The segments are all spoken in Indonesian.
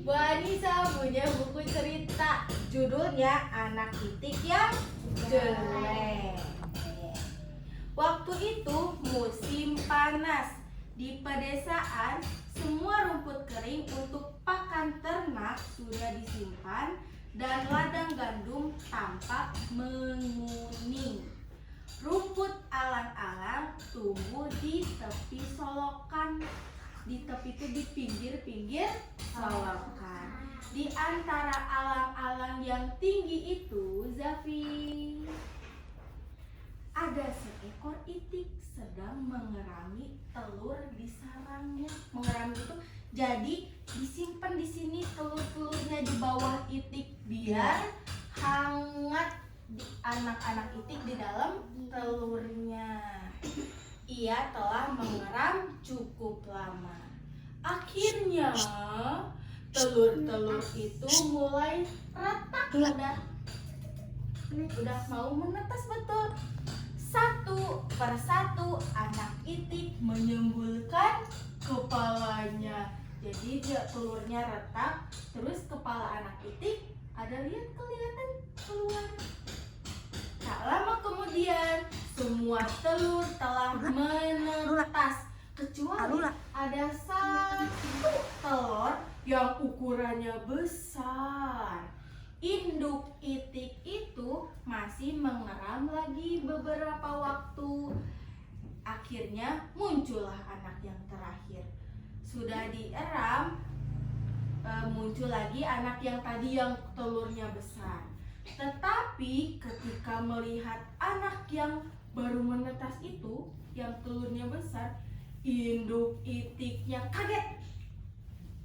Bu Anissa punya buku cerita, judulnya Anak Itik yang Jelek. Waktu itu musim panas. Di pedesaan, semua rumput kering untuk pakan ternak sudah disimpan dan ladang gandum tampak menguning. Rumput alang-alang tumbuh di tepi solokan. Di tepi itu di pinggir-pinggir solokan. Di antara alang-alang yang tinggi itu, Zafi, ada seekor itik sedang mengerami telur di sarangnya. Mengerami itu jadi disimpan di sini telur-telurnya di bawah itik biar hangat anak-anak itik di dalam telurnya. Ia telah mengeram cukup lama. Akhirnya telur-telur itu mulai retak, udah mau menetas betul. Satu persatu anak itik menyembulkan kepalanya. Jadi dia telurnya retak, terus kepala anak itik kelihatan keluar. Tak lama kemudian semua telur telah menetas kecuali ada satu telur yang ukurannya besar. Induk itik itu masih mengeram lagi beberapa waktu. Akhirnya muncullah anak yang terakhir. Sudah dieram, muncul lagi anak yang tadi yang telurnya besar. Tetapi ketika melihat anak yang baru menetas itu, yang telurnya besar, induk itiknya kaget.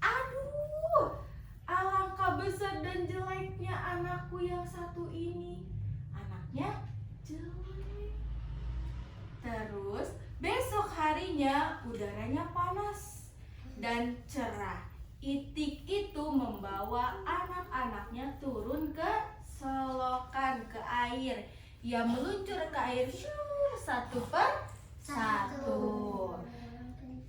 Aduh, alangkah besar dan jeleknya anakku yang satu ini. Anaknya jelek. Terus besok harinya udaranya panas dan cerah. Itik itu membawa anak-anaknya turun ke solokan, ke air. Ia meluncur ke air satu per satu.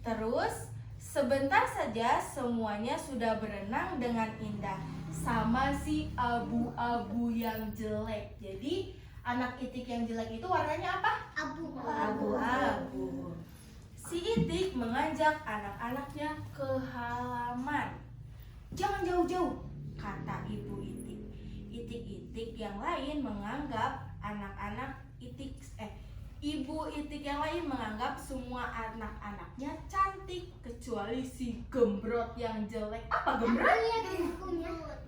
Terus sebentar saja semuanya sudah berenang dengan indah sama si abu-abu yang jelek. Jadi anak itik yang jelek itu warnanya apa? Abu-abu. Si itik mengajak anak-anaknya ke halaman. Jangan jauh-jauh, kata ibu itik. Itik-itik yang lain menganggap ibu itik yang lain menganggap semua anak-anaknya cantik kecuali si gembrot yang jelek. Apa gembrot?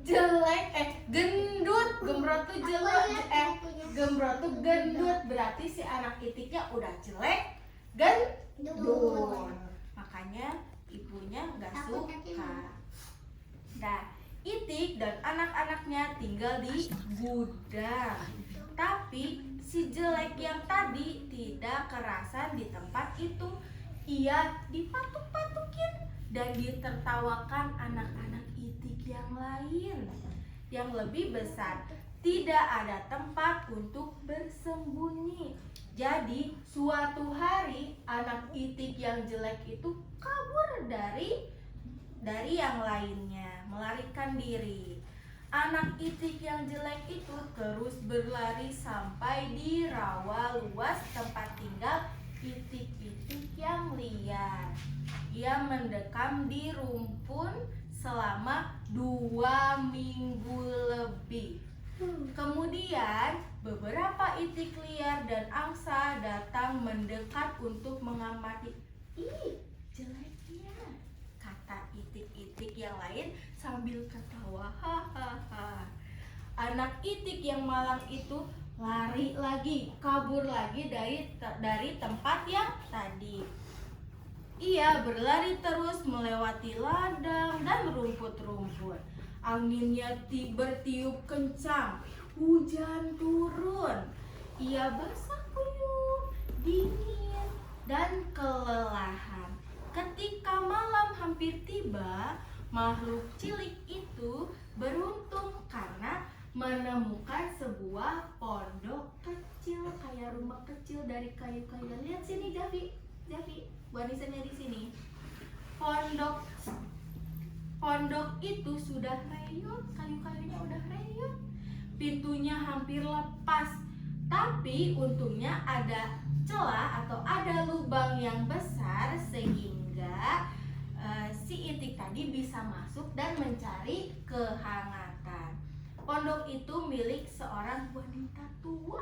Jelek, gendut. Gembrot tuh jelek, gembrot tuh gendut. Berarti si anak itiknya udah jelek, gendut. Makanya ibunya gak suka. Nah, itik dan anak-anaknya tinggal di gudang. Tapi si jelek yang tadi tidak kerasan di tempat itu. Ia dipatuk-patukin dan ditertawakan anak-anak itik yang lain yang lebih besar. Tidak ada tempat untuk bersembunyi. Jadi suatu hari anak itik yang jelek itu kabur dari yang lainnya, melarikan diri. Anak itik yang jelek itu terus berlari sampai di rawa luas tempat tinggal itik-itik yang liar. Ia mendekam di rumpun selama 2 minggu lebih. Kemudian beberapa itik liar dan angsa datang mendekat untuk mengamati. Ih, jeleknya, kata itik-itik yang lain sambil ketawa. Hahaha. Anak itik yang malang itu lari lagi, kabur lagi dari tempat yang tadi. Ia berlari terus melewati ladang dan rumput-rumput. Anginnya bertiup kencang, hujan turun. Ia basah kuyup, dingin, dan kelelahan. Ketika malam hampir tiba, makhluk cilik itu beruntung karena menemukan sebuah pondok kecil, kayak rumah kecil dari kayu-kayu. Lihat sini, Javi, Bu Anisanya di sini. Pondok Pondok itu sudah renyut, kayu-kayunya udah renyut, pintunya hampir lepas. Tapi untungnya ada celah atau ada lubang yang besar sehingga si itik tadi bisa masuk dan mencari kehangatan. Pondok itu milik seorang wanita tua.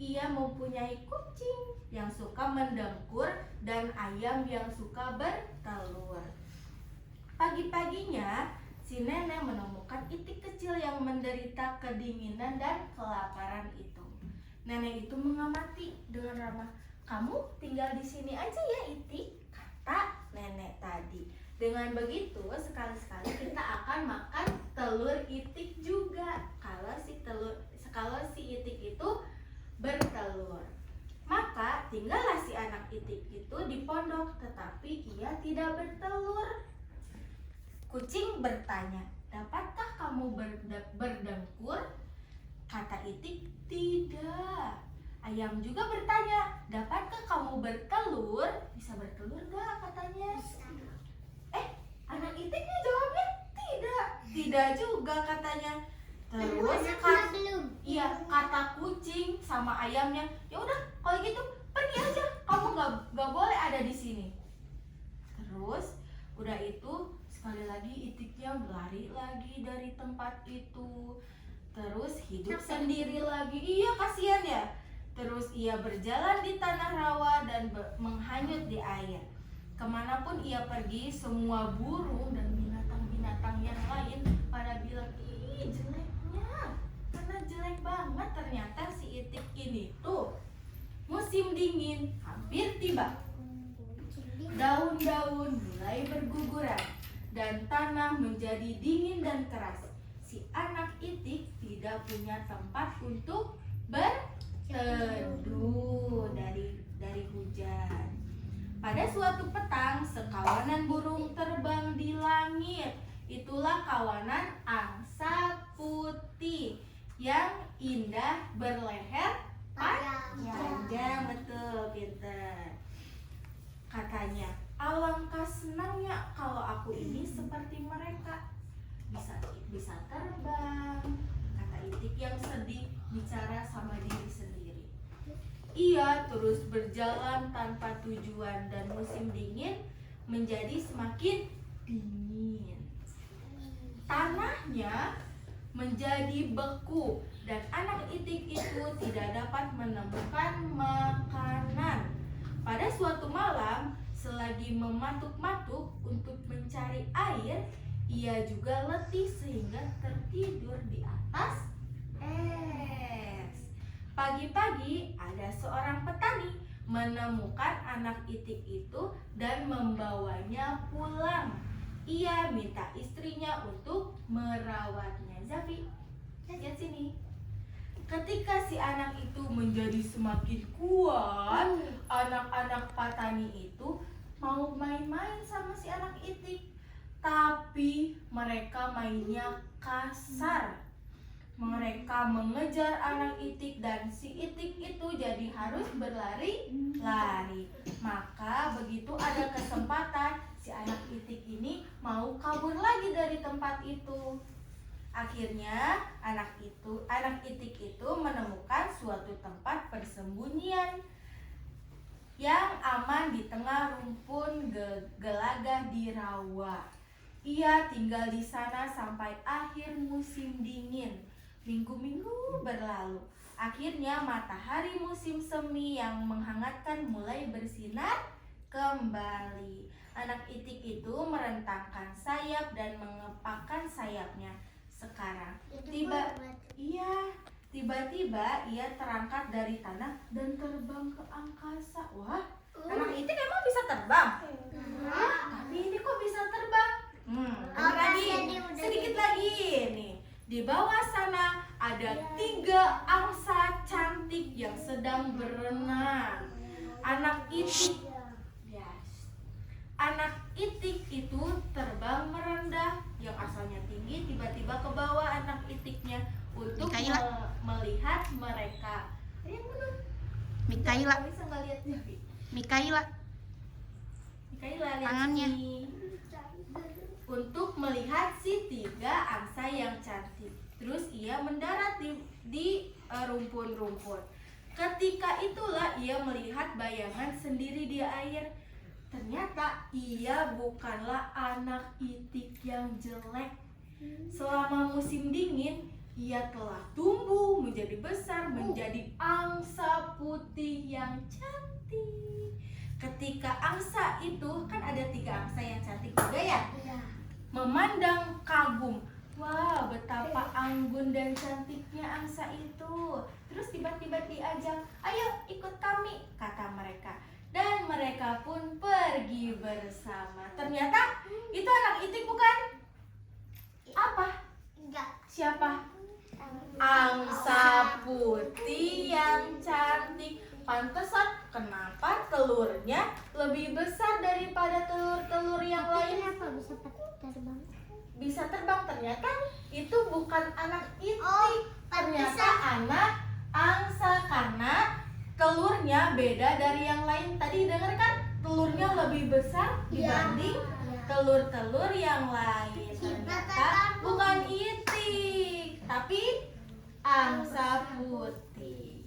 Ia mempunyai kucing yang suka mendengkur dan ayam yang suka bertelur. Pagi-paginya, si nenek menemukan itik kecil yang menderita kedinginan dan kelaparan itu. Nenek itu mengamati dengan ramah. "Kamu tinggal di sini aja ya, itik," kata nenek tadi. Dengan begitu, sekali-sekali kita akan makan telur itik juga. Kalau si itik itu bertelur, maka tinggallah si anak itik itu di pondok, tetapi ia tidak bertelur. Kucing bertanya, "Dapatkah kamu berdengkur?" Kata itik, "Tidak." Ayam juga bertanya, "Dapatkah kamu bertelur?" "Bisa bertelur gak?" katanya. Anak itiknya jawabnya, "Tidak." "Tidak juga," katanya. Terus kata kucing sama ayamnya, "Ya udah kalau gitu pergi aja, kamu gak boleh ada di sini." Terus udah itu sekali lagi itiknya berlari lagi dari tempat itu. Terus hidup sendiri lagi. Iya, kasihan ya. Terus ia berjalan di tanah rawa dan menghanyut di air. Kemanapun ia pergi, semua burung dan binatang-binatang yang lain pada bilang, "Ih, jeleknya." Karena jelek banget ternyata si itik ini tuh. Musim dingin hampir tiba. Daun-daun mulai berguguran dan tanah menjadi dingin dan keras. Si anak itik tidak punya tempat untuk berteduh dari hujan. Pada suatu petang, sekawanan burung terbang di langit. Itulah kawanan angsa putih yang indah berleher panjang. Betul, pinter. Katanya, "Alangkah senangnya kalau aku ini seperti mereka, bisa terbang." Kata itik yang sedih bicara sama diri sendiri. Ia terus berjalan tanpa tujuan dan musim dingin menjadi semakin dingin. Tanahnya menjadi beku dan anak itik itu tidak dapat menemukan makanan. Pada suatu malam, selagi mematuk-matuk untuk mencari air, ia juga letih sehingga tertidur di atas es. Pagi-pagi ada seorang petani menemukan anak itik itu dan membawanya pulang. Ia minta istrinya untuk merawatnya. Zafi, lihat sini. Ketika si anak itu menjadi semakin kuat, anak-anak petani itu mau main-main sama si anak itik. Tapi mereka mainnya kasar. Mereka mengejar anak itik dan si itik itu jadi harus berlari-lari. Maka begitu ada kesempatan, si anak itik ini mau kabur lagi dari tempat itu. Akhirnya anak itik itu menemukan suatu tempat persembunyian yang aman di tengah rumpun gelagah di rawa. Ia tinggal di sana sampai akhir musim dingin. Minggu-minggu berlalu. Akhirnya matahari musim semi yang menghangatkan mulai bersinar kembali. Anak itik itu merentangkan sayap dan mengepakkan sayapnya. Sekarang tiba-tiba ia terangkat dari tanah dan terbang ke angkasa. Wah, anak itik emang bisa terbang? Tapi ini kok bisa terbang? Sedikit lagi nih. Di bawah sana ada 3 angsa cantik yang sedang berenang. Anak itik itu terbang merendah, yang asalnya tinggi tiba-tiba ke bawah anak itiknya untuk melihat mereka. Mikaila, bisa nggak lihat Zafi? Mikaila, Mikaila lihat tangannya. sini. untuk melihat si 3 angsa yang cantik. Terus ia mendarat di rumpun-rumpun. Ketika itulah ia melihat bayangan sendiri di air. Ternyata ia bukanlah anak itik yang jelek. Selama musim dingin, ia telah tumbuh menjadi besar, menjadi angsa putih yang cantik. Ketika angsa itu, kan ada 3 angsa yang cantik juga ya, memandang kagum. Wah, betapa anggun dan cantiknya angsa itu. Terus tiba-tiba diajak, ayo ikut kami, kata mereka. Dan mereka pun pergi bersama. Ternyata itu anak itik bukan? Apa? Siapa? Angsa putih yang cantik. Pantesan kenapa telurnya lebih besar daripada telur-telur yang lain? Kenapa bisa terbang? Bisa terbang. Ternyata itu bukan anak itik, ternyata anak angsa, karena telurnya beda dari yang lain. Tadi dengar kan, telurnya lebih besar dibanding telur-telur yang lain. Ternyata bukan itik, tapi angsa putih.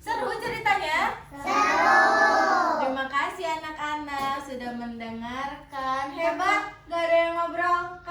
Seru ceritanya? Seru. Terima kasih anak-anak sudah mendengarkan. Hebat, gak ada yang ngobrol.